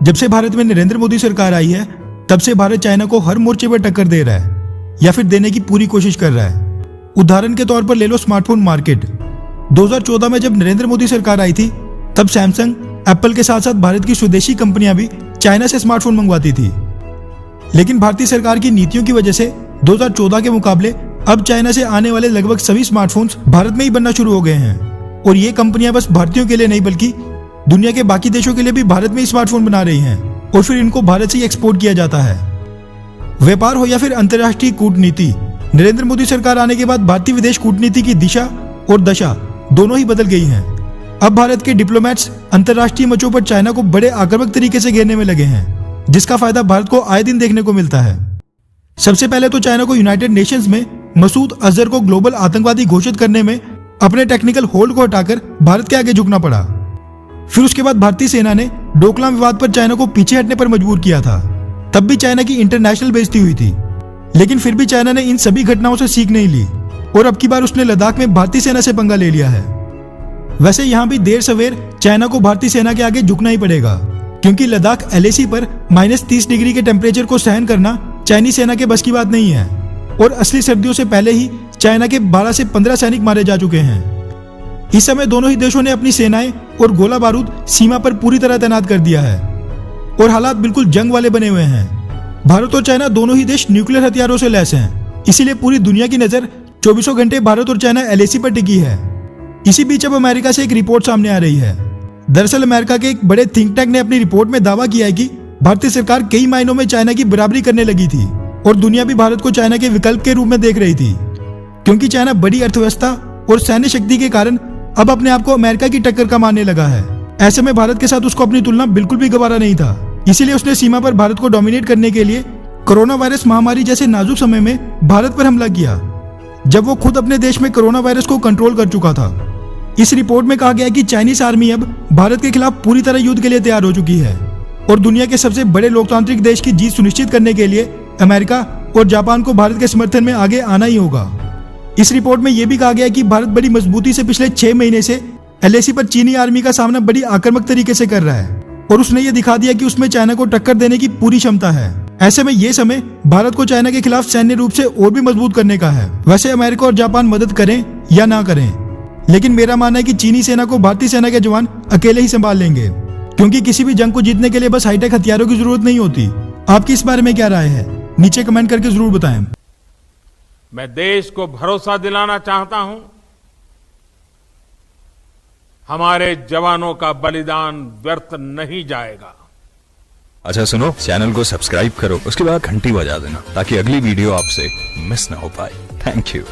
जब से भारत में नरेंद्र मोदी सरकार आई है तब से भारत चाइना को हर मोर्चे पर टक्कर दे रहा है या फिर देने की पूरी कोशिश कर रहा है। उदाहरण के तौर पर ले लो स्मार्टफोन मार्केट। 2014 में जब नरेंद्र मोदी सरकार आई थी तब सैमसंग, एप्पल के साथ साथ भारत की स्वदेशी कंपनियां भी चाइना से स्मार्टफोन मंगवाती थी। लेकिन भारतीय सरकार की नीतियों की वजह से 2014 के मुकाबले अब चाइना से आने वाले लगभग सभी स्मार्टफोन्स भारत में ही बनना शुरू हो गए हैं। और ये कंपनियां बस भारतीयों के लिए नहीं बल्कि दुनिया के बाकी देशों के लिए भी भारत में ही स्मार्टफोन बना रही हैं और फिर इनको भारत से ही एक्सपोर्ट किया जाता है। व्यापार हो या फिर अंतर्राष्ट्रीय कूटनीति, नरेंद्र मोदी सरकार आने के बाद भारतीय विदेश कूटनीति की दिशा और दशा दोनों ही बदल गई हैं। अब भारत के डिप्लोमेट्स अंतर्राष्ट्रीय मंचों पर चाइना को बड़े आक्रामक तरीके से घेरने में लगे हैं, जिसका फायदा भारत को आए दिन देखने को मिलता है। सबसे पहले तो चाइना को यूनाइटेड नेशंस में मसूद अजहर को ग्लोबल आतंकवादी घोषित करने में अपने टेक्निकल होल्ड को हटाकर भारत के आगे झुकना पड़ा। फिर उसके बाद भारतीय सेना ने डोकलाम विवाद पर चाइना को पीछे हटने पर मजबूर किया था। तब भी चाइना की इंटरनेशनल बेइज्जती हुई थी, लेकिन फिर भी चाइना ने इन सभी घटनाओं से सीख नहीं ली और अब की बार उसने लद्दाख में भारतीय सेना से पंगा ले लिया है। वैसे यहाँ भी देर सवेर चाइना को भारतीय सेना के आगे झुकना ही पड़ेगा, क्योंकि लद्दाख LAC पर -30 डिग्री के टेम्परेचर को सहन करना चाइनीज सेना के बस की बात नहीं है। और असली सर्दियों से पहले ही चाइना के 12 से 15 सैनिक मारे जा चुके हैं। इस समय दोनों ही देशों ने अपनी सेनाएं और गोला बारूद सीमा पर पूरी तरह तैनात कर दिया है और हालात बिल्कुल जंग वाले बने हुए हैं। भारत और चाइना दोनों ही देश न्यूक्लियर हथियारों से लैस हैं, इसीलिए पूरी दुनिया की नजर 24 घंटे भारत और चाइना LAC पर टिकी है। इसी बीच अब अमेरिका से एक रिपोर्ट सामने आ रही है। दरअसल अमेरिका के एक बड़े थिंक टैंक ने अपनी रिपोर्ट में दावा किया है कि भारतीय सरकार कई मायनों में चाइना की बराबरी करने लगी थी और दुनिया भी भारत को चाइना के विकल्प के रूप में देख रही थी, क्योंकि चाइना बड़ी अर्थव्यवस्था और सैन्य शक्ति के कारण अब अपने आप को अमेरिका की टक्कर का मानने लगा है। ऐसे में भारत के साथ उसको अपनी तुलना बिल्कुल भी गवारा नहीं था। इसीलिए उसने सीमा पर भारत को डोमिनेट करने के लिए कोरोना वायरस महामारी जैसे नाजुक समय में भारत पर हमला किया, जब वो खुद अपने देश में कोरोना वायरस को कंट्रोल कर चुका था। इस रिपोर्ट में कहा गया कि चाइनीज आर्मी अब भारत के खिलाफ पूरी तरह युद्ध के लिए तैयार हो चुकी है और दुनिया के सबसे बड़े लोकतांत्रिक देश की जीत सुनिश्चित करने के लिए अमेरिका और जापान को भारत के समर्थन में आगे आना ही होगा। इस रिपोर्ट में यह भी कहा गया कि भारत बड़ी मजबूती से पिछले 6 महीने से LAC पर चीनी आर्मी का सामना बड़ी आक्रामक तरीके से कर रहा है और उसने ये दिखा दिया कि उसमें चाइना को टक्कर देने की पूरी क्षमता है। ऐसे में ये समय भारत को चाइना के खिलाफ सैन्य रूप से और भी मजबूत करने का है। वैसे अमेरिका और जापान मदद करें या ना करें, लेकिन मेरा मानना है कि चीनी सेना को भारतीय सेना के जवान अकेले ही संभाल लेंगे, क्योंकि किसी भी जंग को जीतने के लिए बस हाईटेक हथियारों की जरूरत नहीं होती। आपकी इस बारे में क्या राय है? नीचे कमेंट करके जरूर बताएं। मैं देश को भरोसा दिलाना चाहता हूं, हमारे जवानों का बलिदान व्यर्थ नहीं जाएगा। अच्छा सुनो, चैनल को सब्सक्राइब करो, उसके बाद घंटी बजा देना ताकि अगली वीडियो आपसे मिस ना हो पाए। Thank you.